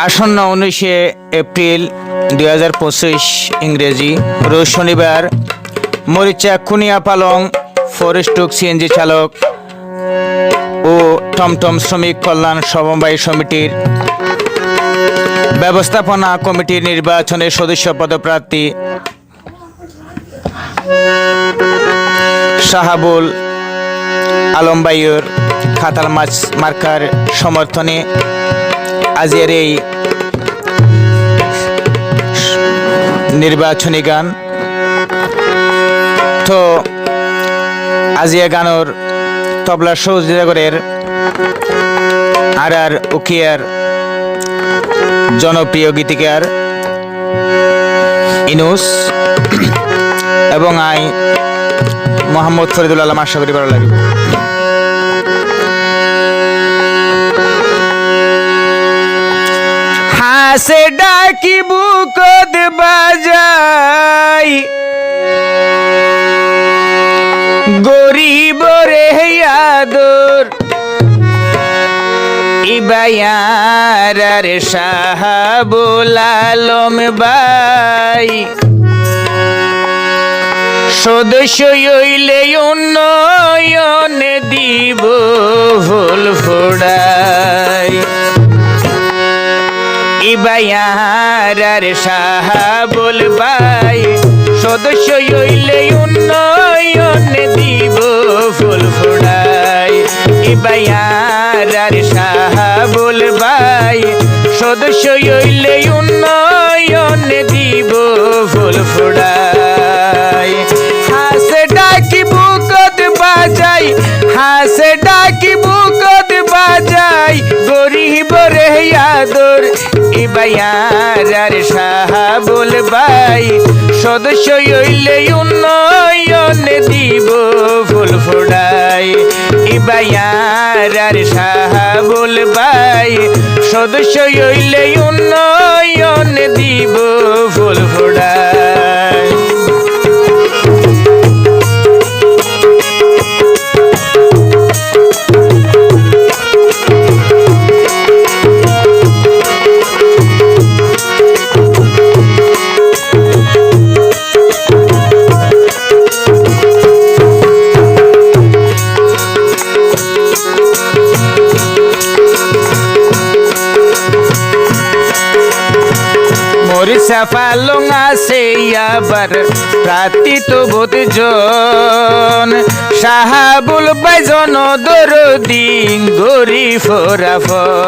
আসন্ন 19 এপ্রিল 2025 ইংরেজি রোজ শনিবার মরিচা কুনিয়াপালং ফরেস্টক সিএনজি চালক ও টমটম শ্রমিক কল্যাণ সমবায় সমিতির ব্যবস্থাপনা কমিটির নির্বাচনের সদস্য পদপ্রার্থী শাহাবুল আলম ভাইয়ের খাতাল মাছ মার্কার সমর্থনে আজের এই নির্বাচনী গান। তো আজিয়া গানোর তবলা সৌজনগরের আর উকিয়ার জনপ্রিয় গীতিকার ইনুস এবং আই মোহাম্মদ ফরিদুল আলম আশা করি ভালো লাগবে। হাসে ডাকি বুকদ বাজাই গরিব রে আদর ইবায়ার রে শাহাবুল আলম ভাই সদস্য হইলে উন্নয়ন দিব ফুল ফোড়াই ইবায়ার রে শাহাবুল ভাই সদস্য হইলে উন্নয়ন দিব ফুল ফোড়াই ইবায়ার রে শাহাবুল ভাই সদস্য হইলে উন্নয়ন দিব ফুল ফোড়াই। হাসে ডাকি বুকত বাজাই হাসে ডাকি বুকত বাজাই গরিব রে আদর ইবায়ার রে শাহাবুল ভাই সদস্য হইলে উন্নয়ন দিব ফুল ফোড়াই ইবায়ার রে শাহাবুল ভাই সদস্য হইলে উন্নয়ন দিব ফুল ফোড়াই। মরিচা পালং আছে আবার প্রার্থী তো জন শাহাবুল ভাই জন দরদি গরি ফোরাফ।